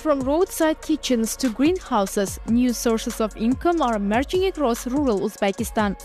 From roadside kitchens to greenhouses, new sources of income are emerging across rural Uzbekistan.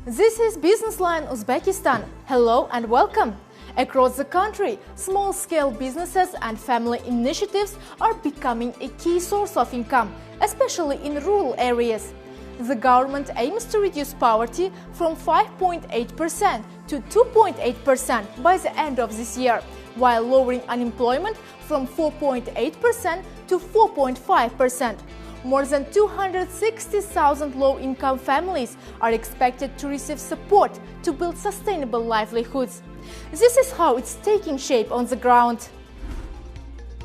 This is Business Line Uzbekistan. Hello and welcome. Across the country, small-scale businesses and family initiatives are becoming a key source of income, especially in rural areas. The government aims to reduce poverty from 5.8% to 2.8% by the end of this year, while lowering unemployment from 4.8% to 4.5%. More than 260,000 low-income families are expected to receive support to build sustainable livelihoods. This is how it's taking shape on the ground.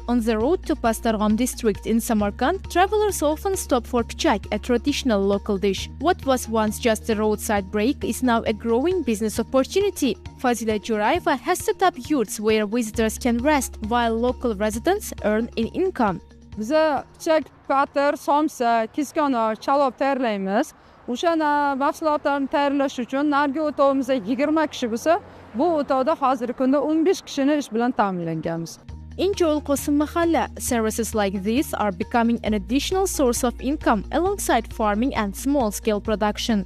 On the road to Pastarg'om district in Samarkand, travelers often stop for pichak, a traditional local dish. What was once just a roadside break is now a growing business opportunity. Fazila Jurayeva has set up yurts where visitors can rest while local residents earn an income. Biza pichak, patir, somsa, kiskonor, chalob tayyorlaymiz. O'shana mahsulotlarni tayyorlash uchun nargi o'tovimizda 20 kishi bo'lsa, bu o'tovda hozirgi kunda 15 kishini ish bilan ta'minlaganmiz. In Joel Qosim Mahalla, services like this are becoming an additional source of income alongside farming and small-scale production.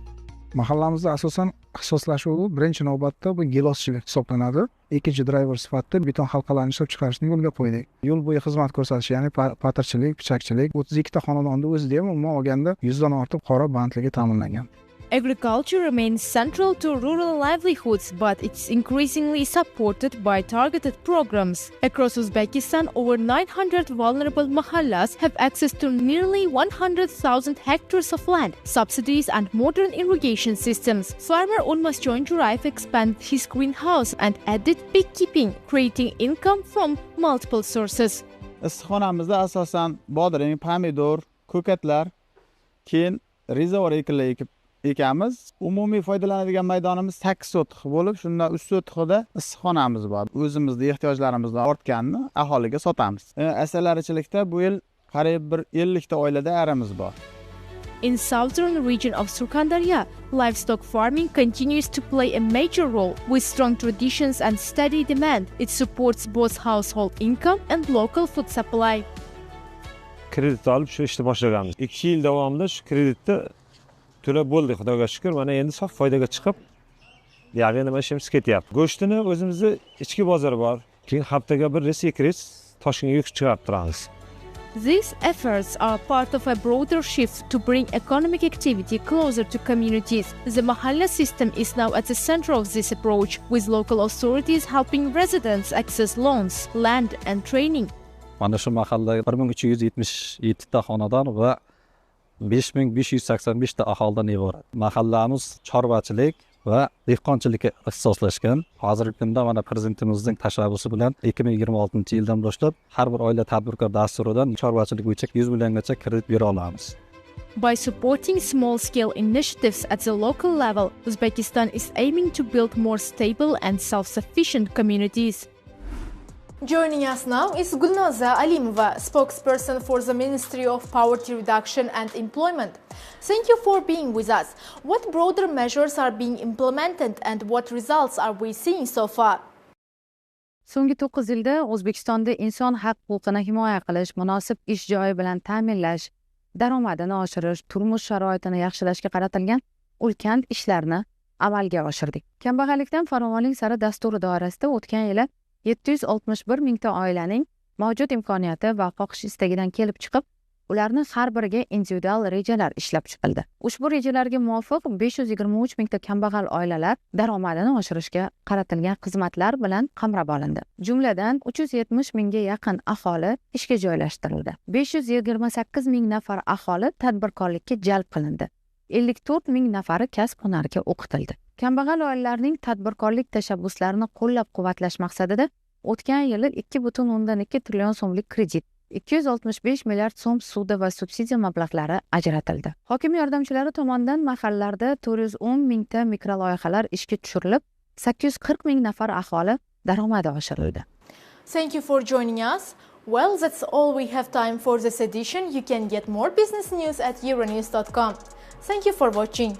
Mahallamizda asosan ixtisoslashuvi birinchi navbatda bu giloschilik hisoblanadi. Ikkinchi driver sifatida beton halqalarni ishlab chiqarishni yo'lga qo'ydik. Yo'l bo'yi xizmat ko'rsatish, ya'ni patirchilik, pichakchilik, 32 ta xonadonda o'zida ham umuman olganda 100 dan ortiq qora bandligi ta'minlangan. Agriculture remains central to rural livelihoods, but it's increasingly supported by targeted programs. Across Uzbekistan, over 900 vulnerable mahallas have access to nearly 100,000 hectares of land, subsidies and modern irrigation systems. Farmer Unmasjon Jurayev expanded his greenhouse and added beekeeping, creating income from multiple sources. Issiqxonamizda asosan bodring, pomidor, ko'katlar, keyin rezavor ekamiz. Umumiy foydalanadigan maydonimiz 8 sotix bo'lib, shundan 3 sotiqida issiqxonamiz bor. O'zimizning ehtiyojlarimizni ortganini aholiga sotamiz. Asalarichilikda bu yil qariyb 50 ta oilada arimiz bor. In southern region of Surxondaryo, livestock farming continues to play a major role. With strong traditions and steady demand, it supports both household income and local food supply. Kredit olib shu ishni boshlaganmiz. 2 yil davomida shu kreditni to'lab bo'ldik, xudoga shukr. Mana endi sof foydaga chiqib, yana nima ishimiz ketyapti. Go'shtini o'zimizda ichki bozori bor. Keyin haftaga bir res, 2 res Toshkentga yuk chiqarib turamiz. These efforts are part of a broader shift to bring economic activity closer to communities. The Mahalla system is now at the center of this approach, with local authorities helping residents access loans, land and training. Mana shu mahalla 1377 ta xonadon va 5585 ta aholidan iborat. Mahallamiz chorvachilik va dehqonchilikka ixtisoslashgan. Hozirgi kunda mana prezidentimizning tashabbusi bilan 2026-yildan boshlab har bir oila tadbirkor dasturidan chorvachilik bo'yicha 100 milliongacha kredit bera olamiz. By supporting small-scale initiatives at the local level, Uzbekistan is aiming to build more stable and self-sufficient communities. Joining us now is Gulnoza Alimova, spokesperson for the Ministry of Poverty Reduction and Employment. Thank you for being with us. What broader measures are being implemented and what results are we seeing so far? So'nggi 9 yilda O'zbekistonda inson haq-huquqini himoya qilish, munosib ish joyi bilan ta'minlash, daromadini oshirish, turmush sharoitini yaxshilashga qaratilgan ulkan ishlarni amalga oshirdik. Kambag'allikdan farovonlik sari dasturi doirasida o'tgan yili 761 mingta oilaning mavjud imkoniyati va xohish istagidan kelib chiqib, ularni har biriga individual rejalar ishlab chiqildi. Ushbu rejalarga muvofiq 523 mingta kambag'al oilalar daromadini oshirishga qaratilgan xizmatlar bilan qamrab olindi. Jumladan 370 mingga yaqin aholi ishga joylashtirildi. 528 ming nafar aholi tadbirkorlikka jalb qilindi. 54 ming nafari kasb-hunarga o'qitildi. Kambag'al oilalarning tadbirkorlik tashabbuslarini qo'llab-quvvatlash maqsadida o'tgan yili 2.2 trillion so'mlik kredit, 265 milliard so'm suvda va subsidiya mablag'lari ajratildi. Hokim yordamchilari tomonidan mahallalarda 410 mingta mikroloyihalar ishga tushirilib, 840 ming nafar aholi daromadi oshirildi. Thank you for joining us. Well, that's all we have time for this edition. You can get more business news at euronews.com. Thank you for watching.